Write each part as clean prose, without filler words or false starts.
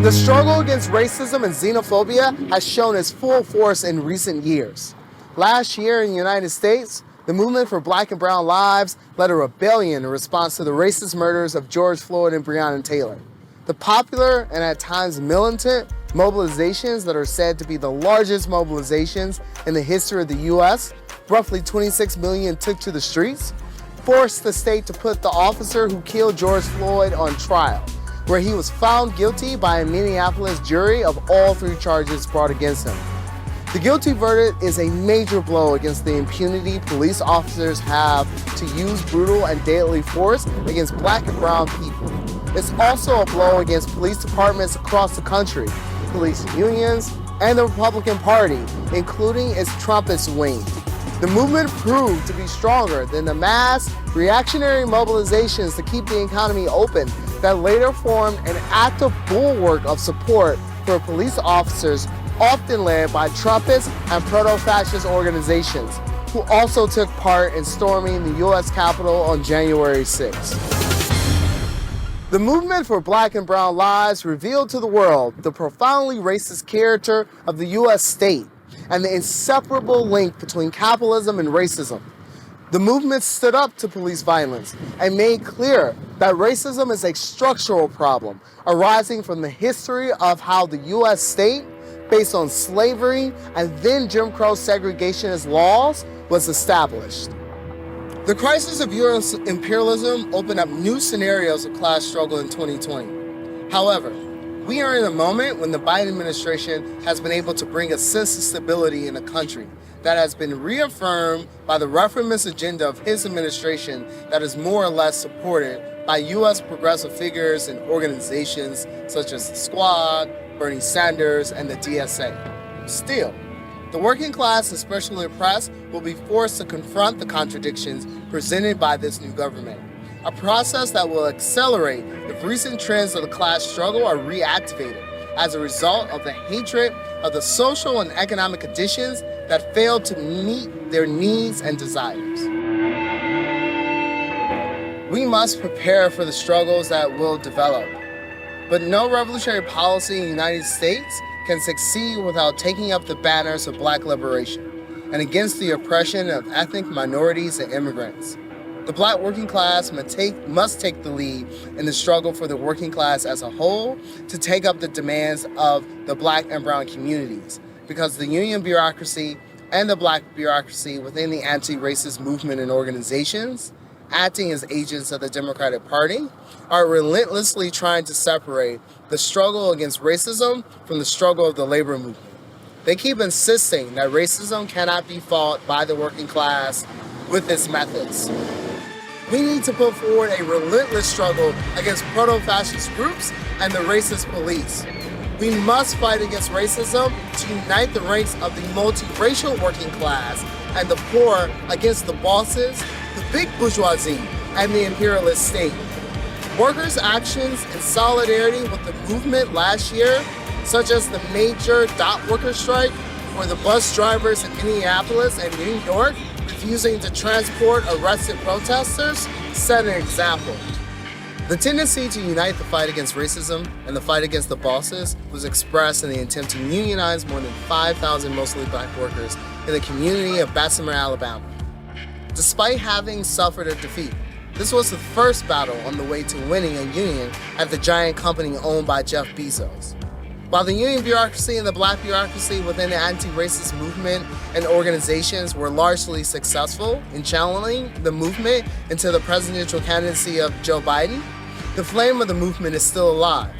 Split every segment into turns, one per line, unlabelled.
The struggle against racism and xenophobia has shown its full force in recent years. Last year in the United States, the movement for Black and Brown lives led a rebellion in response to the racist murders of George Floyd and Breonna Taylor. The popular and at times militant mobilizations that are said to be the largest mobilizations in the history of the U.S., roughly 26 million took to the streets, forced the state to put the officer who killed George Floyd on trial, where he was found guilty by a Minneapolis jury of all 3 charges brought against him. The guilty verdict is a major blow against the impunity police officers have to use brutal and deadly force against Black and brown people. It's also a blow against police departments across the country, police unions, and the Republican Party, including its Trumpist wing. The movement proved to be stronger than the mass reactionary mobilizations to keep the economy open that later formed an active bulwark of support for police officers, often led by Trumpist and proto-fascist organizations, who also took part in storming the U.S. Capitol on January 6th. The movement for Black and Brown lives revealed to the world the profoundly racist character of the U.S. state and the inseparable link between capitalism and racism. The movement stood up to police violence and made clear that racism is a structural problem arising from the history of how the U.S. state, based on slavery and then Jim Crow segregationist laws, was established. The crisis of U.S. imperialism opened up new scenarios of class struggle in 2020. However, we are in a moment when the Biden administration has been able to bring a sense of stability in a country that has been reaffirmed by the reformist agenda of his administration that is more or less supported by U.S. progressive figures and organizations such as the Squad, Bernie Sanders, and the DSA. Still, the working class, especially oppressed, will be forced to confront the contradictions presented by this new government, a process that will accelerate if recent trends of the class struggle are reactivated as a result of the hatred of the social and economic conditions that fail to meet their needs and desires. We must prepare for the struggles that will develop, but no revolutionary policy in the United States can succeed without taking up the banners of Black liberation and against the oppression of ethnic minorities and immigrants. The Black working class must take the lead in the struggle for the working class as a whole to take up the demands of the Black and brown communities, because the union bureaucracy and the Black bureaucracy within the anti-racist movement and organizations, acting as agents of the Democratic Party, are relentlessly trying to separate the struggle against racism from the struggle of the labor movement. They keep insisting that racism cannot be fought by the working class with its methods. We need to put forward a relentless struggle against proto-fascist groups and the racist police. We must fight against racism to unite the ranks of the multiracial working class and the poor against the bosses, the big bourgeoisie, and the imperialist state. Workers' actions in solidarity with the movement last year, such as the major dot worker strike or the bus drivers in Minneapolis and New York refusing to transport arrested protesters, set an example. The tendency to unite the fight against racism and the fight against the bosses was expressed in the attempt to unionize more than 5,000 mostly Black workers in the community of Bessemer, Alabama. Despite having suffered a defeat, this was the first battle on the way to winning a union at the giant company owned by Jeff Bezos. While the union bureaucracy and the Black bureaucracy within the anti-racist movement and organizations were largely successful in channeling the movement into the presidential candidacy of Joe Biden, the flame of the movement is still alive.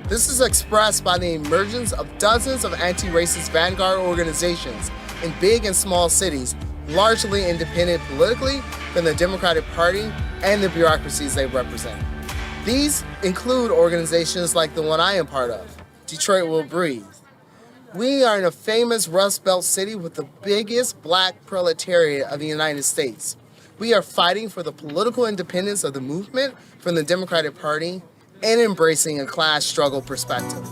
This is expressed by the emergence of dozens of anti-racist vanguard organizations in big and small cities, largely independent politically from the Democratic Party and the bureaucracies they represent. These include organizations like the one I am part of, Detroit Will Breathe. We are in a famous Rust Belt city with the biggest Black proletariat of the United States. We are fighting for the political independence of the movement from the Democratic Party and embracing a class struggle perspective.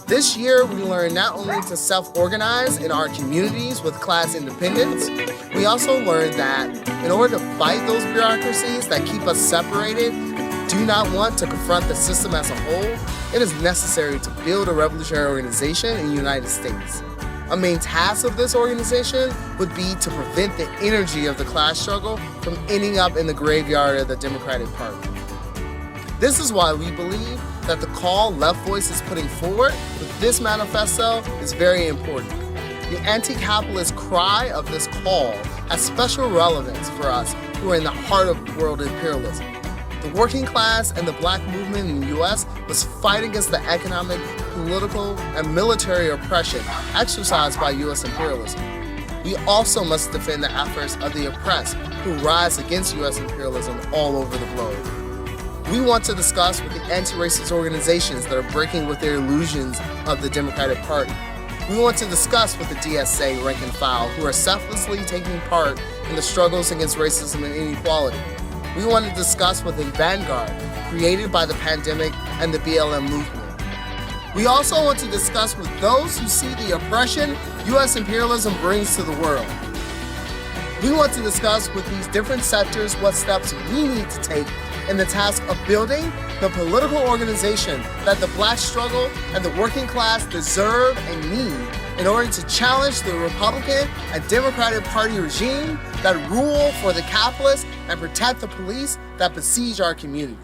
This year, we learned not only to self-organize in our communities with class independence, we also learned that in order to fight those bureaucracies that keep us separated, do not want to confront the system as a whole, it is necessary to build a revolutionary organization in the United States. A main task of this organization would be to prevent the energy of the class struggle from ending up in the graveyard of the Democratic Party. This is why we believe that the call Left Voice is putting forward with this manifesto is very important. The anti-capitalist cry of this call has special relevance for us who are in the heart of world imperialism. The working class and the black movement in the U.S. was fighting against the economic, political, and military oppression exercised by U.S. imperialism. We also must defend the efforts of the oppressed who rise against U.S. imperialism all over the globe. We want to discuss with the anti-racist organizations that are breaking with their illusions of the Democratic Party. We want to discuss with the DSA rank and file who are selflessly taking part in the struggles against racism and inequality. We want to discuss with the vanguard created by the pandemic and the BLM movement. We also want to discuss with those who see the oppression U.S. imperialism brings to the world. We want to discuss with these different sectors what steps we need to take in the task of building the political organization that the black struggle and the working class deserve and need in order to challenge the Republican and Democratic Party regime that rule for the capitalists and protect the police that besiege our communities.